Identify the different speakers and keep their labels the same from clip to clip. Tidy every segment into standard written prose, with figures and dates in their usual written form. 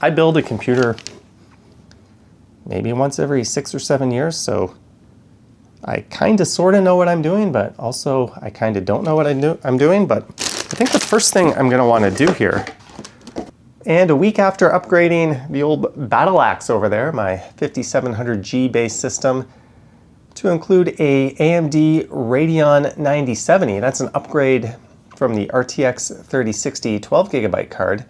Speaker 1: I build a computer maybe once every 6 or 7 years, so I kind of sort of know what I'm doing, but also I kind of don't know what I'm doing. But I think the first thing I'm going to want to do here, and a week after upgrading the old Battle Axe over there, my 5700G based system, to include a AMD Radeon 9070, that's an upgrade from the RTX 3060 12GB card,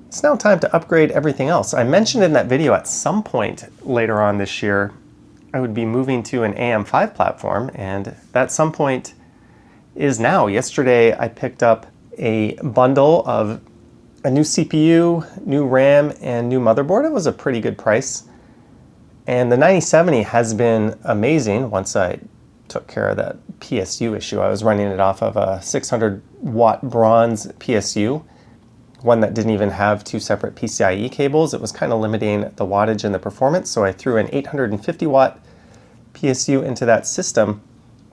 Speaker 1: it's now time to upgrade everything else. I mentioned in that video at some point later on this year I would be moving to an AM5 platform, and that some point is now. Yesterday I picked up a bundle of a new CPU, new RAM, and new motherboard. It was a pretty good price. And the 9070 has been amazing once I took care of that PSU issue. I was running it off of a 600 watt bronze PSU, one that didn't even have 2 separate PCIe cables. It was kind of limiting the wattage and the performance, so I threw an 850 watt PSU into that system.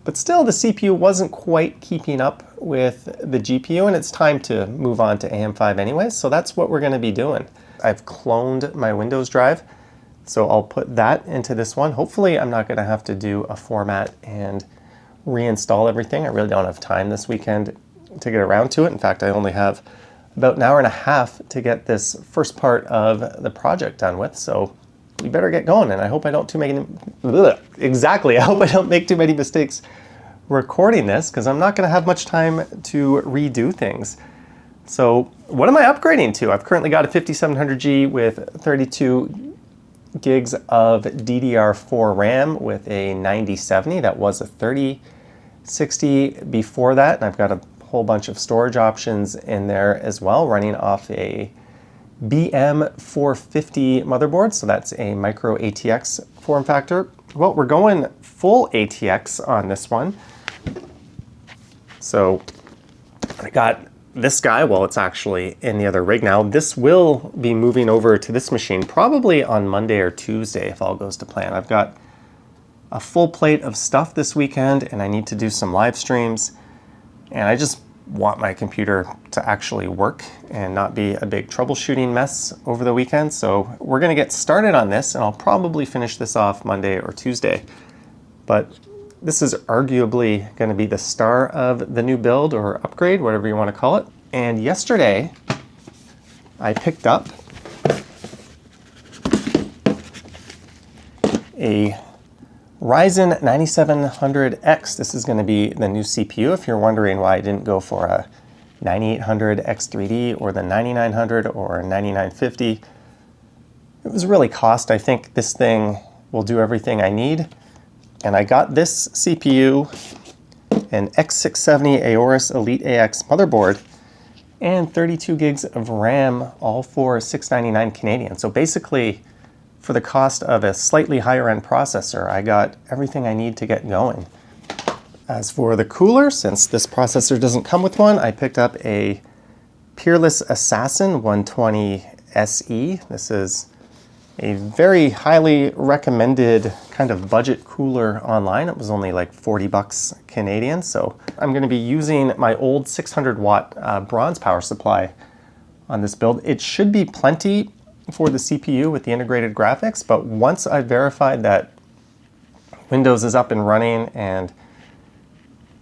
Speaker 1: But still, the CPU wasn't quite keeping up with the GPU, and it's time to move on to AM5 anyway, so that's what we're going to be doing. I've cloned my Windows drive, so I'll put that into this one. Hopefully I'm not going to have to do a format and reinstall everything. I really don't have time this weekend to get around to it. In fact, I only have about an hour and a half to get this first part of the project done with, so we better get going. And I hope I don't I hope I don't make too many mistakes recording this, because I'm not going to have much time to redo things. So what am I upgrading to? I've currently got a 5700G with 32 gigs of DDR4 RAM with a 9070. That was a 3060 before that, and I've got a whole bunch of storage options in there as well, running off a BM450 motherboard, so that's a micro ATX form factor. Well, we're going full ATX on this one. So I got this guy, well, it's actually in the other rig now. This will be moving over to this machine probably on Monday or Tuesday if all goes to plan. I've got a full plate of stuff this weekend, and I need to do some live streams, and I just want my computer to actually work and not be a big troubleshooting mess over the weekend. So we're going to get started on this, and I'll probably finish this off Monday or Tuesday. But this is arguably going to be the star of the new build or upgrade, whatever you want to call it. And yesterday I picked up a Ryzen 9700X. This is going to be the new CPU. If you're wondering why I didn't go for a 9800 X3D or the 9900 or 9950, it was really cost. I think this thing will do everything I need. And I got this CPU, an X670 Aorus Elite AX motherboard, and 32 gigs of RAM, all for $699 Canadian. So basically, for the cost of a slightly higher end processor, I got everything I need to get going. As for the cooler, since this processor doesn't come with one, I picked up a Peerless Assassin 120 SE. This is a very highly recommended kind of budget cooler online. It was only like 40 bucks Canadian. So I'm going to be using my old 600 watt bronze power supply on this build. It should be plenty for the CPU with the integrated graphics, but once I've verified that Windows is up and running and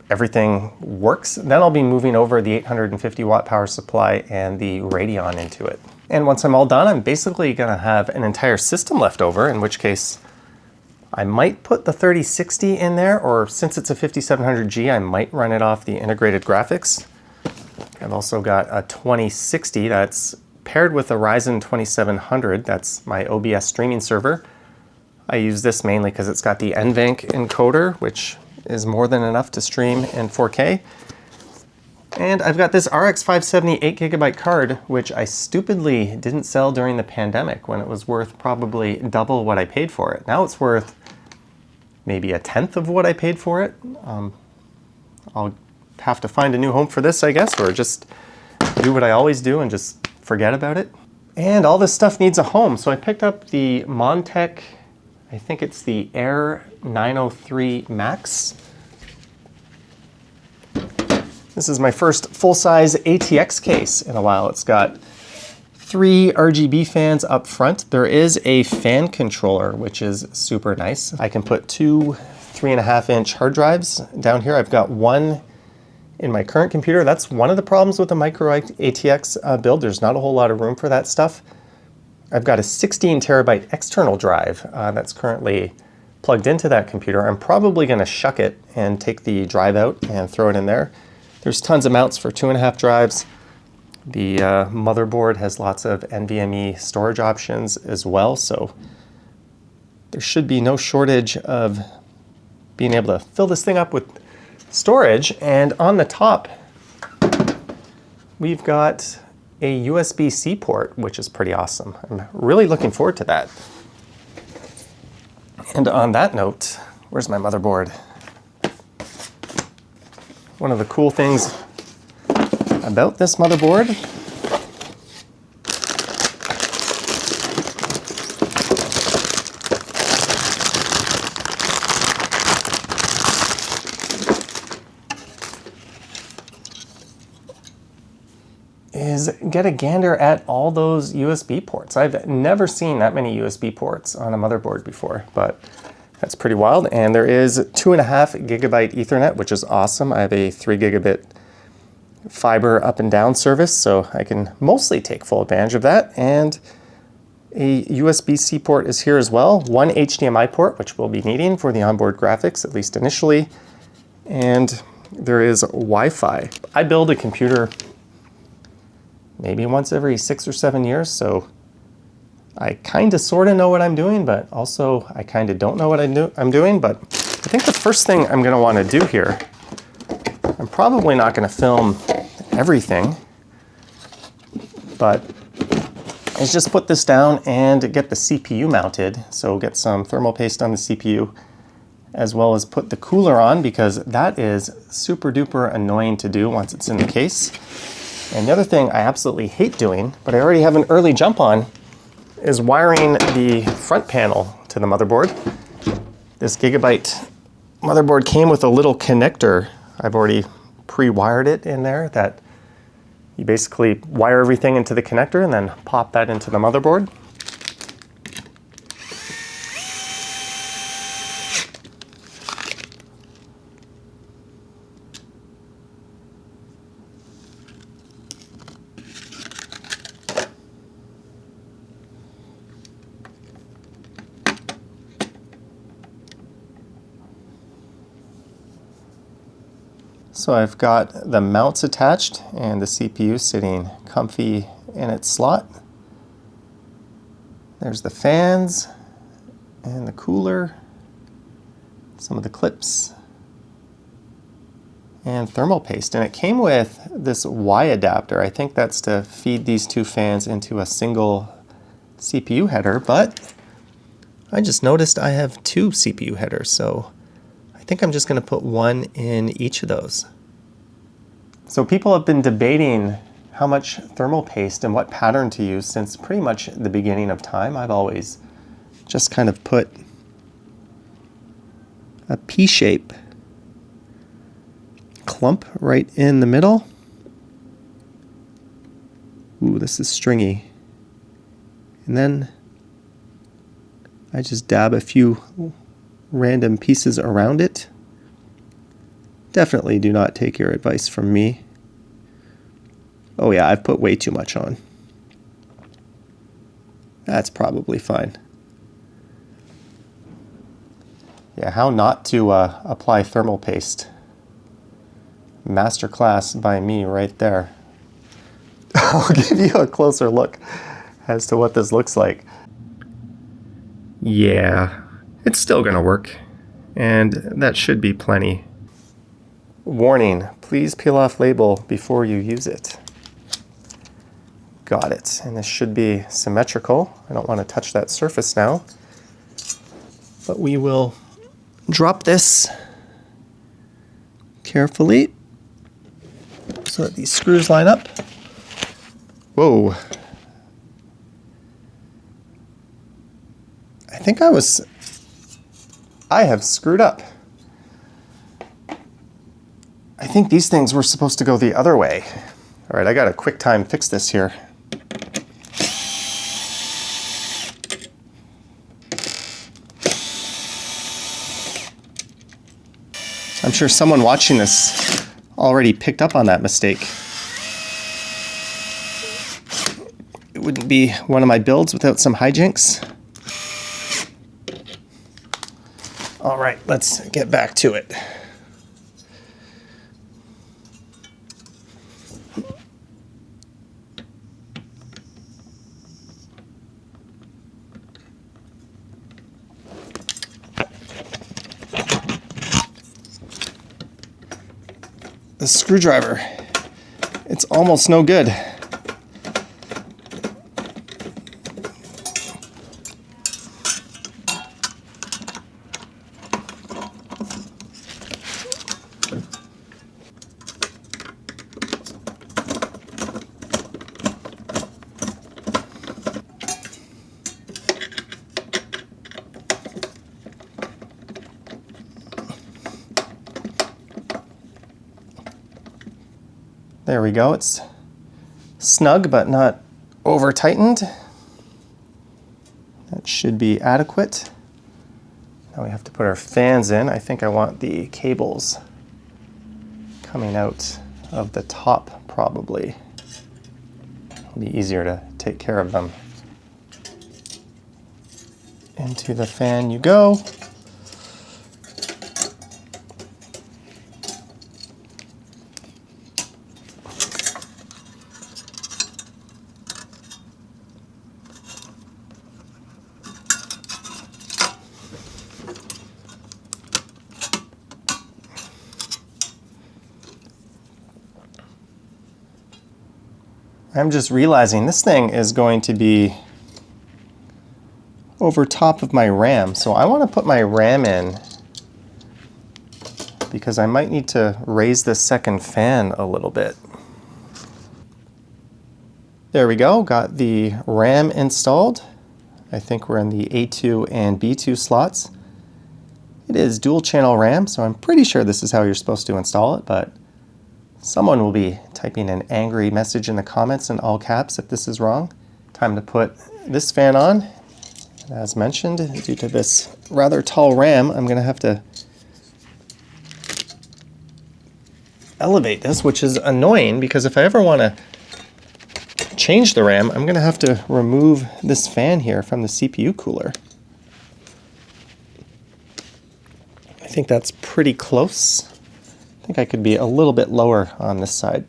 Speaker 1: everything works, then I'll be moving over the 850 watt power supply and the Radeon into it. And once I'm all done, I'm basically gonna have an entire system left over, in which case I might put the 3060 in there, or since it's a 5700G, I might run it off the integrated graphics. I've also got a 2060 that's paired with a Ryzen 2700. That's my OBS streaming server. I use this mainly because it's got the NVENC encoder, which is more than enough to stream in 4K. And I've got this RX 570 8GB card, which I stupidly didn't sell during the pandemic when it was worth probably double what I paid for it. Now it's worth maybe a tenth of what I paid for it. I'll have to find a new home for this, I guess, or just do what I always do and just forget about it. And all this stuff needs a home, so I picked up the Montech, I think it's the Air 903 Max. This is my first full-size ATX case in a while. It's got 3 RGB fans up front. There is a fan controller, which is super nice. I can put 2 3.5-inch hard drives down here. I've got one in my current computer. That's one of the problems with the micro ATX build. There's not a whole lot of room for that stuff. I've got a 16 terabyte external drive that's currently plugged into that computer. I'm probably going to shuck it and take the drive out and throw it in there. There's tons of mounts for 2.5 drives. The motherboard has lots of NVMe storage options as well, so there should be no shortage of being able to fill this thing up with storage. And on the top, we've got a USB-C port, which is pretty awesome. I'm really looking forward to that. And on that note, where's my motherboard? One of the cool things about this motherboard is get a gander at all those USB ports. I've never seen that many USB ports on a motherboard before, but that's pretty wild. And there is 2.5 gigabyte Ethernet, which is awesome. I have a 3 gigabit fiber up and down service, so I can mostly take full advantage of that. And a USB-C port is here as well. One HDMI port, which we'll be needing for the onboard graphics, at least initially. And there is Wi-Fi. I build a computer maybe once every 6 or 7 years, so I kind of sort of know what I'm doing, but also I kind of don't know what I'm doing. But I think the first thing I'm going to want to do here, I'm probably not going to film everything, but is just put this down and get the CPU mounted. So get some thermal paste on the CPU, as well as put the cooler on, because that is super duper annoying to do once it's in the case. And the other thing I absolutely hate doing, but I already have an early jump on, is wiring the front panel to the motherboard. This Gigabyte motherboard came with a little connector. I've already pre-wired it in there, that you basically wire everything into the connector and then pop that into the motherboard. So I've got the mounts attached and the CPU sitting comfy in its slot. There's the fans and the cooler, some of the clips, and thermal paste. And it came with this Y adapter. I think that's to feed these two fans into a single CPU header, but I just noticed I have 2 CPU headers, so I think I'm just going to put one in each of those. So people have been debating how much thermal paste and what pattern to use since pretty much the beginning of time. I've always just kind of put a P-shape clump right in the middle. Ooh, this is stringy. And then I just dab a few random pieces around it. Definitely do not take your advice from me. Oh yeah, I've put way too much on. That's probably fine. Yeah, how not to apply thermal paste. Masterclass by me right there. I'll give you a closer look as to what this looks like. Yeah, it's still gonna work, and that should be plenty. Warning, please peel off label before you use it. Got it, and this should be symmetrical. I don't want to touch that surface now, but we will drop this carefully so that these screws line up. Whoa. I think I have screwed up. I think these things were supposed to go the other way. All right, I got a quick time fix this here. I'm sure someone watching this already picked up on that mistake. It wouldn't be one of my builds without some hijinks. All right, let's get back to it. The screwdriver, it's almost no good. There we go, it's snug but not over tightened. That should be adequate. Now we have to put our fans in. I think I want the cables coming out of the top probably. It'll be easier to take care of them. Into the fan you go. I'm just realizing this thing is going to be over top of my RAM. So I want to put my RAM in because I might need to raise this second fan a little bit. There we go, got the RAM installed. I think we're in the A2 and B2 slots. It is dual channel RAM, so I'm pretty sure this is how you're supposed to install it, but someone will be typing an angry message in the comments in all caps if this is wrong. Time to put this fan on. As mentioned, due to this rather tall RAM, I'm going to have to elevate this, which is annoying because if I ever want to change the RAM, I'm going to have to remove this fan here from the CPU cooler. I think that's pretty close. I think I could be a little bit lower on this side.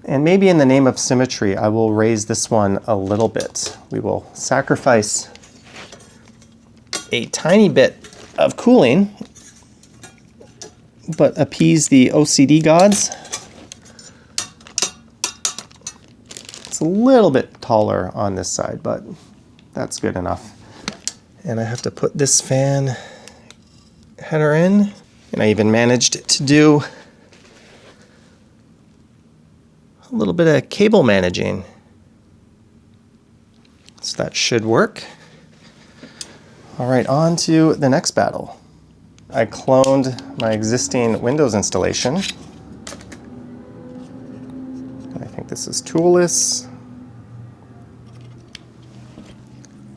Speaker 1: And maybe in the name of symmetry, I will raise this one a little bit. We will sacrifice a tiny bit of cooling, but appease the OCD gods. It's a little bit taller on this side, but that's good enough. And I have to put this fan header in. And I even managed to do a little bit of cable managing. So that should work. All right, on to the next battle. I cloned my existing Windows installation. I think this is toolless.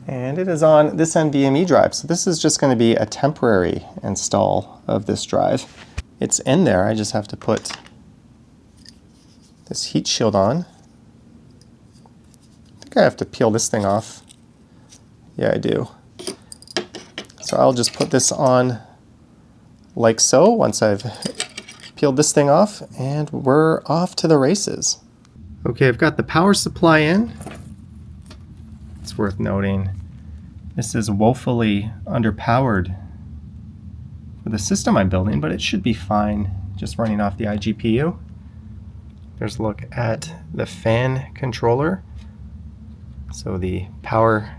Speaker 1: And it is on this NVMe drive. So this is just going to be a temporary install of this drive. It's in there. I just have to put this heat shield on. I think I have to peel this thing off. Yeah, I do. So I'll just put this on like so once I've peeled this thing off, and we're off to the races. Okay, I've got the power supply in. It's worth noting, this is woefully underpowered for the system I'm building, but it should be fine just running off the iGPU. There's a look at the fan controller. So the power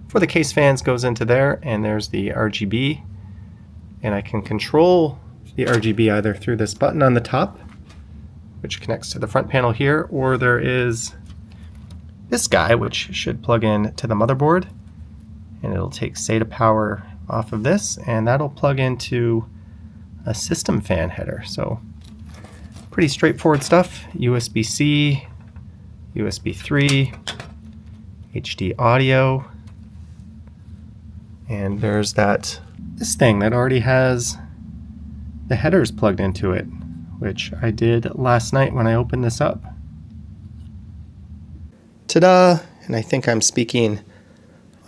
Speaker 1: for the case fans goes into there, and there's the RGB. And I can control the RGB either through this button on the top, which connects to the front panel here, or there is this guy, which should plug in to the motherboard, and it'll take SATA power off of this, and that'll plug into a system fan header. So pretty straightforward stuff. USB-C, USB 3, HD audio, and there's this thing that already has the headers plugged into it, which I did last night when I opened this up. Ta-da! And I think I'm speaking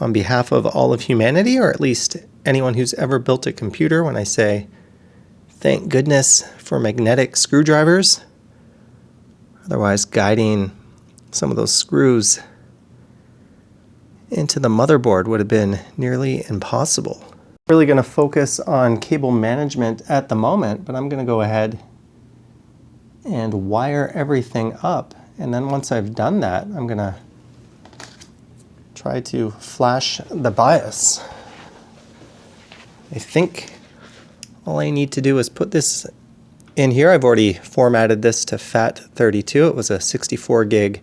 Speaker 1: on behalf of all of humanity, or at least anyone who's ever built a computer, when I say thank goodness for magnetic screwdrivers. Otherwise, guiding some of those screws into the motherboard would have been nearly impossible. I'm really going to focus on cable management at the moment, but I'm going to go ahead and wire everything up. And then once I've done that, I'm going to try to flash the BIOS. I think all I need to do is put this in here. I've already formatted this to FAT32. It was a 64 gig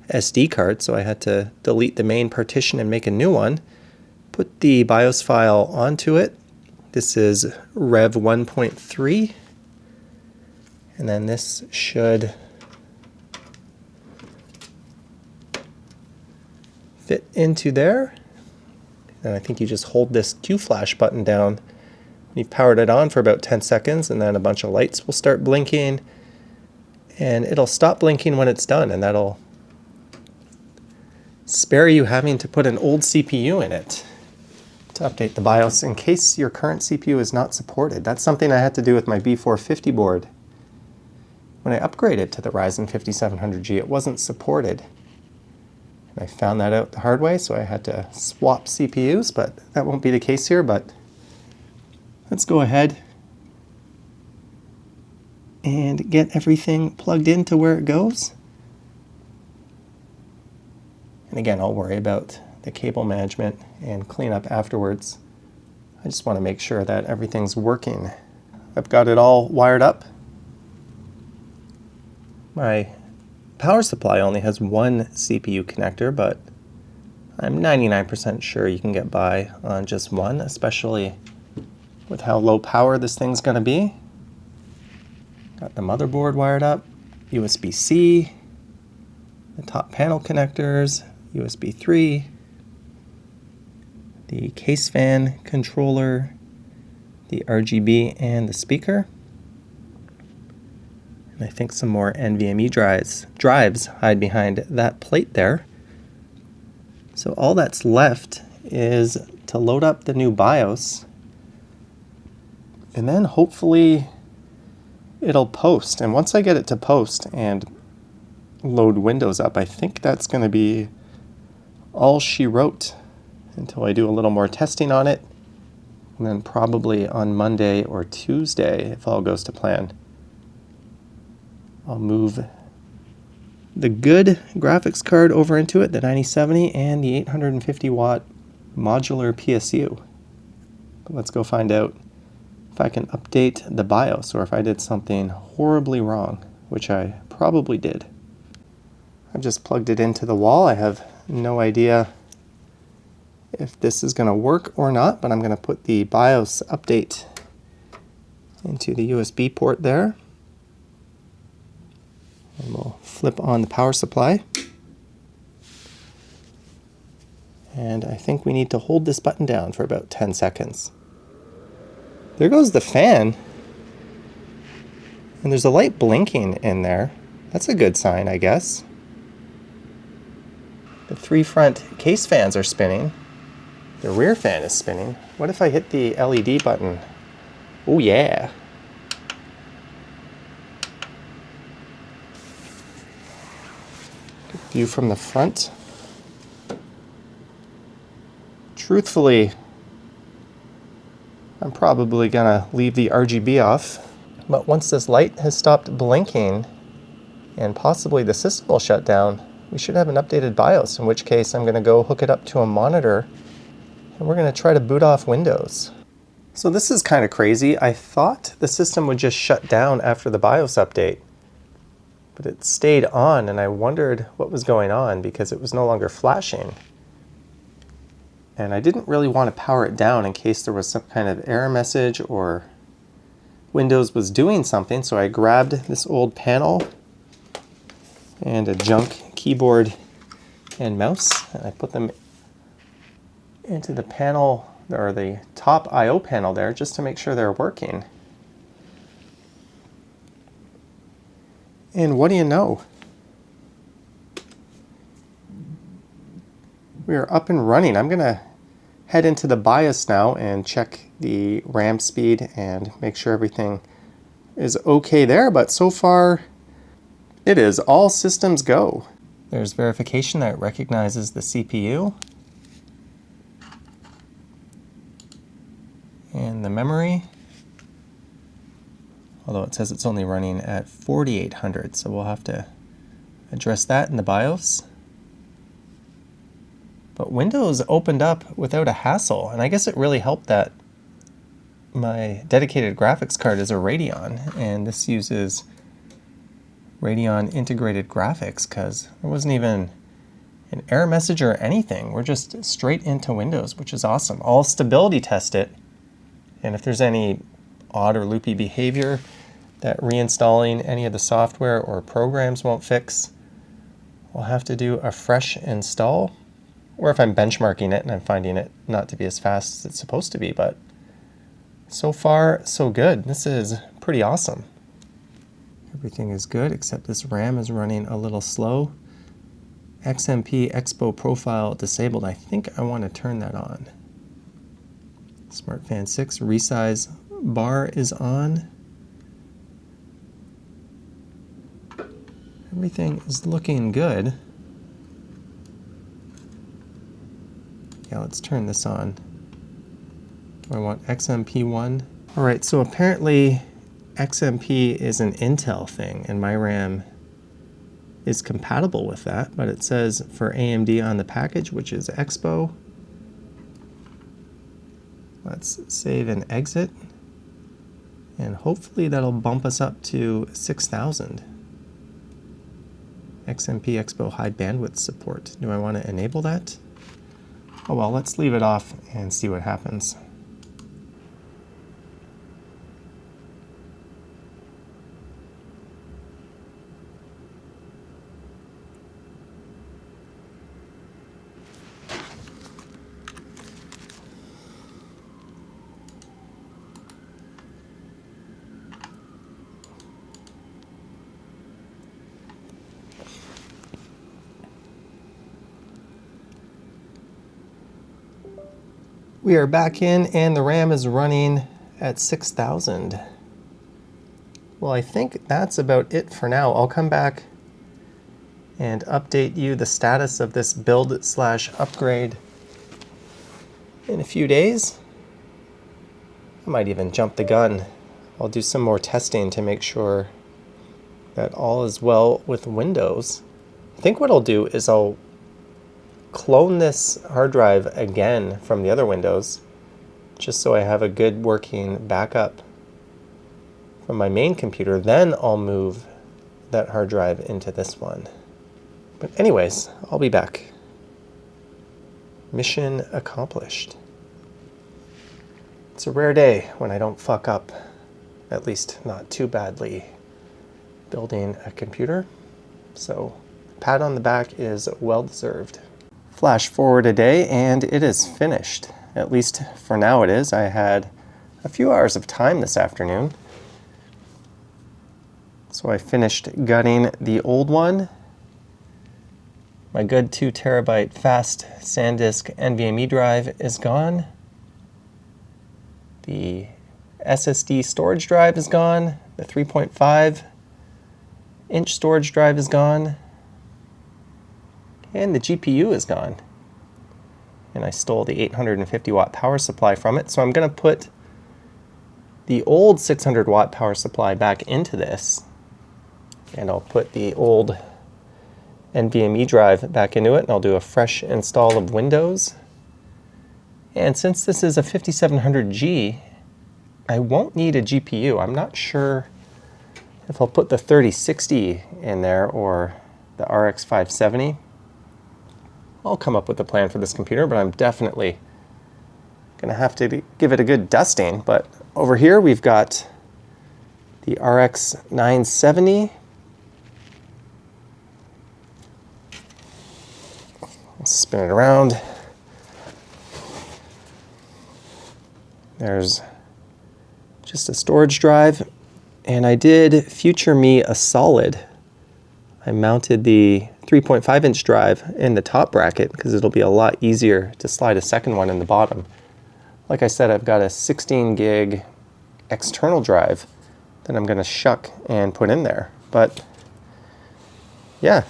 Speaker 1: SD card, so I had to delete the main partition and make a new one. Put the BIOS file onto it. This is Rev 1.3. And then this should fit into there. And I think you just hold this Q flash button down. You've powered it on for about 10 seconds, and then a bunch of lights will start blinking. And it'll stop blinking when it's done, and that'll spare you having to put an old CPU in it to update the BIOS in case your current CPU is not supported. That's something I had to do with my B450 board. When I upgraded to the Ryzen 5700G, it wasn't supported. And I found that out the hard way, so I had to swap CPUs, but that won't be the case here. But let's go ahead and get everything plugged into where it goes. And again, I'll worry about the cable management and cleanup afterwards. I just want to make sure that everything's working. I've got it all wired up. My power supply only has one CPU connector, but I'm 99% sure you can get by on just one, especially with how low power this thing's going to be. Got the motherboard wired up, USB-C, the top panel connectors, USB 3, the case fan controller, the RGB, and the speaker. And I think some more NVMe drives hide behind that plate there. So all that's left is to load up the new BIOS, and then hopefully it'll post. And once I get it to post and load Windows up, I think that's going to be all she wrote until I do a little more testing on it. And then probably on Monday or Tuesday, if all goes to plan, I'll move the good graphics card over into it, the 9070, and the 850 watt modular PSU. But let's go find out if I can update the BIOS or if I did something horribly wrong, which I probably did. I've just plugged it into the wall. I have no idea if this is going to work or not, but I'm going to put the BIOS update into the USB port there. And we'll flip on the power supply. And I think we need to hold this button down for about 10 seconds. There goes the fan. And there's a light blinking in there. That's a good sign, I guess. The three front case fans are spinning. The rear fan is spinning. What if I hit the LED button? Oh yeah. Good view from the front. Truthfully, I'm probably gonna leave the RGB off, but once this light has stopped blinking and possibly the system will shut down, we should have an updated BIOS, in which case I'm gonna go hook it up to a monitor and we're gonna try to boot off Windows. So this is kind of crazy. I thought the system would just shut down after the BIOS update, but it stayed on, and I wondered what was going on because it was no longer flashing. And I didn't really want to power it down in case there was some kind of error message or Windows was doing something, so I grabbed this old panel and a junk keyboard and mouse, and I put them into the panel, or the top I/O panel there, just to make sure they're working. And what do you know? We are up and running. I'm gonna head into the BIOS now and check the RAM speed and make sure everything is okay there, but so far it is all systems go. There's verification that it recognizes the CPU and the memory, although it says it's only running at 4800, so we'll have to address that in the BIOS. But Windows opened up without a hassle, and I guess it really helped that my dedicated graphics card is a Radeon, and this uses Radeon integrated graphics, because there wasn't even an error message or anything. We're just straight into Windows, which is awesome. I'll stability test it, and if there's any odd or loopy behavior that reinstalling any of the software or programs won't fix, we'll have to do a fresh install. Or if I'm benchmarking it and I'm finding it not to be as fast as it's supposed to be, but so far, so good. This is pretty awesome. Everything is good, except this RAM is running a little slow. XMP Expo profile disabled. I think I want to turn that on. Smart Fan 6 resize bar is on. Everything is looking good. Yeah, let's turn this on. I want XMP1. All right, so apparently XMP is an Intel thing, and my RAM is compatible with that, but it says for AMD on the package, which is Expo. Let's save and exit, and hopefully that'll bump us up to 6000. XMP Expo high bandwidth support. Do I want to enable that? Oh well, let's leave it off and see what happens. We are back in, and the RAM is running at 6000. Well, I think that's about it for now. I'll come back and update you the status of this build/upgrade in a few days. I might even jump the gun. I'll do some more testing to make sure that all is well with Windows. I think what I'll do is I'll clone this hard drive again from the other Windows, just so I have a good working backup from my main computer. Then I'll move that hard drive into this one. But anyways, I'll be back. Mission accomplished. It's a rare day when I don't fuck up, at least not too badly, building a computer. So pat on the back is well deserved. Flash forward a day and it is finished. At least for now it is. I had a few hours of time this afternoon. So I finished gutting the old one. My good 2 terabyte fast SanDisk NVMe drive is gone. The SSD storage drive is gone. The 3.5-inch storage drive is gone. And the GPU is gone. And I stole the 850 watt power supply from it, so I'm going to put the old 600 watt power supply back into this, and I'll put the old NVMe drive back into it, and I'll do a fresh install of Windows. And since this is a 5700G, I won't need a GPU. I'm not sure if I'll put the 3060 in there or the RX 570. I'll come up with a plan for this computer, but I'm definitely going to have to give it a good dusting. But over here we've got the RX 970. Let's spin it around. There's just a storage drive, and I did future me a solid I mounted the 3.5-inch drive in the top bracket because it'll be a lot easier to slide a second one in the bottom. Like I said, I've got a 16 gig external drive that I'm going to shuck and put in there. But yeah,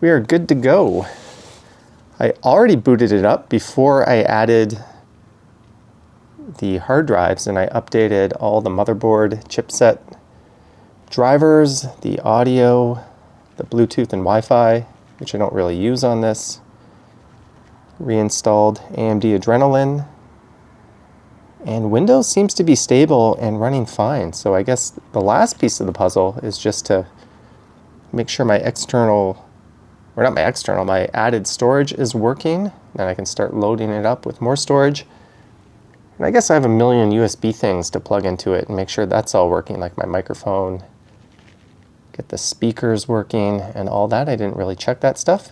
Speaker 1: we are good to go. I already booted it up before I added the hard drives, and I updated all the motherboard, chipset, drivers, the audio, the Bluetooth and Wi-Fi, which I don't really use on this. Reinstalled AMD Adrenalin. And Windows seems to be stable and running fine. So I guess the last piece of the puzzle is just to make sure my external, or not my external, my added storage is working. Then I can start loading it up with more storage. And I guess I have a million USB things to plug into it and make sure that's all working, like my microphone, get the speakers working and all that. I didn't really check that stuff.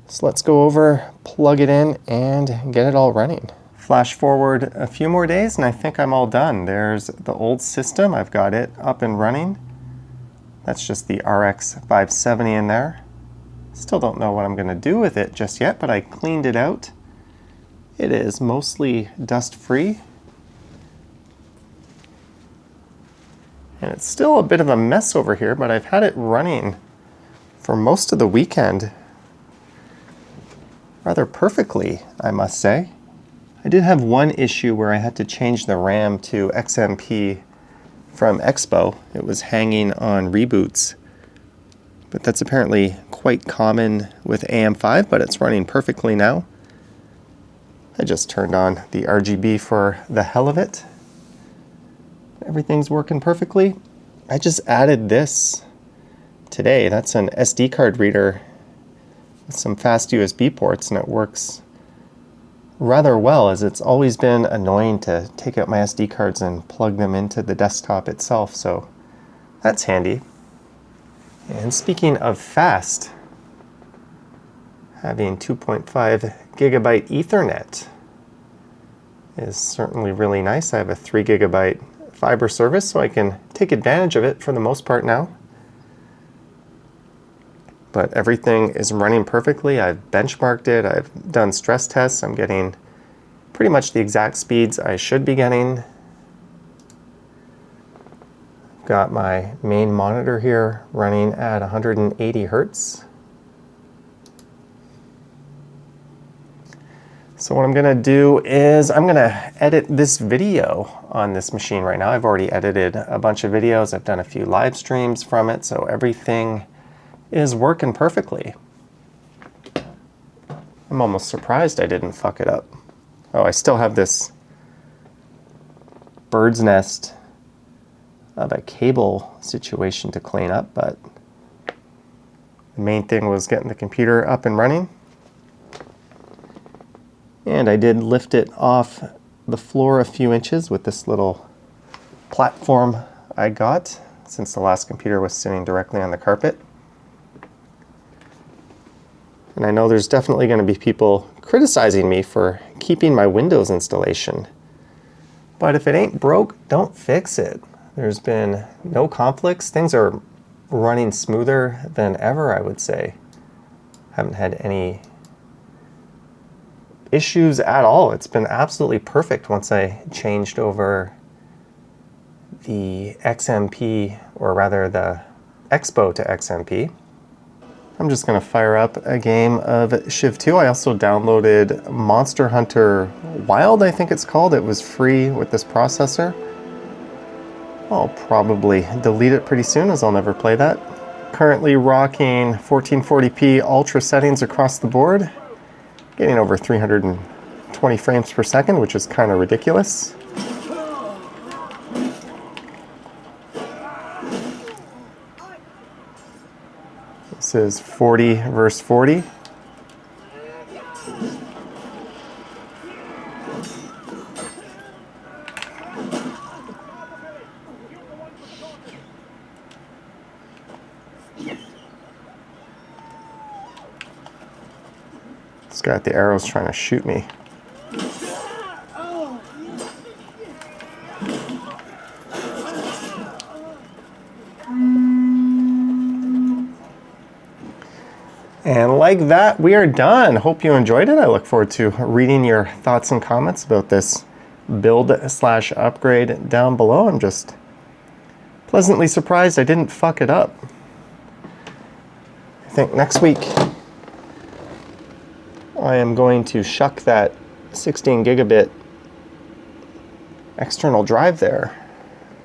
Speaker 1: So let's go over, plug it in, and get it all running. Flash forward a few more days and I think I'm all done. There's the old system. I've got it up and running. That's just the RX 570 in there. Still don't know what I'm going to do with it just yet, but I cleaned it out. It is mostly dust-free. And it's still a bit of a mess over here, but I've had it running for most of the weekend rather perfectly, I must say. I did have one issue where I had to change the RAM to XMP from Expo. It was hanging on reboots, but that's apparently quite common with AM5, but it's running perfectly now. I just turned on the RGB for the hell of it. Everything's working perfectly. I just added this today. That's an SD card reader with some fast USB ports, and it works rather well, as it's always been annoying to take out my SD cards and plug them into the desktop itself, so that's handy. And speaking of fast, having 2.5 gigabyte Ethernet is certainly really nice. I have a 3 gigabyte fiber service, so I can take advantage of it for the most part now. But everything is running perfectly. I've benchmarked it, I've done stress tests, I'm getting pretty much the exact speeds I should be getting. Got my main monitor here running at 180 Hertz. So what I'm going to do is I'm going to edit this video on this machine right now. I've already edited a bunch of videos. I've done a few live streams from it, so everything is working perfectly. I'm almost surprised I didn't fuck it up. Oh, I still have this bird's nest of a cable situation to clean up, but the main thing was getting the computer up and running. And I did lift it off the floor a few inches with this little platform I got, since the last computer was sitting directly on the carpet. And I know there's definitely going to be people criticizing me for keeping my Windows installation. But if it ain't broke, don't fix it. There's been no conflicts. Things are running smoother than ever, I would say. Haven't had any issues at all. It's been absolutely perfect once I changed over the XMP, or rather the Expo to XMP. I'm just going to fire up a game of Civ 2. I also downloaded Monster Hunter Wild, I think it's called. It was free with this processor. I'll probably delete it pretty soon, as I'll never play that. Currently rocking 1440p ultra settings across the board. Getting over 320 frames per second, which is kind of ridiculous. This is 40 versus 40. This guy at the arrow's trying to shoot me. And like that, we are done. Hope you enjoyed it. I look forward to reading your thoughts and comments about this build/upgrade down below. I'm just pleasantly surprised I didn't fuck it up. I think next week I am going to shuck that 16 gigabit external drive there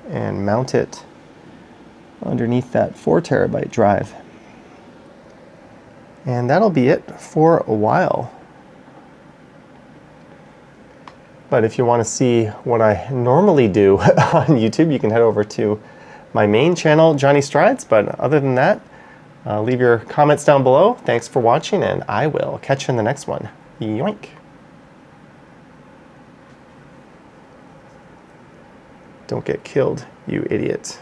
Speaker 1: and mount it underneath that 4 terabyte drive. And that'll be it for a while. But if you want to see what I normally do on YouTube, you can head over to my main channel, Johnny Strides. But other than that, leave your comments down below. Thanks for watching, and I will catch you in the next one. Yoink. Don't get killed, you idiot.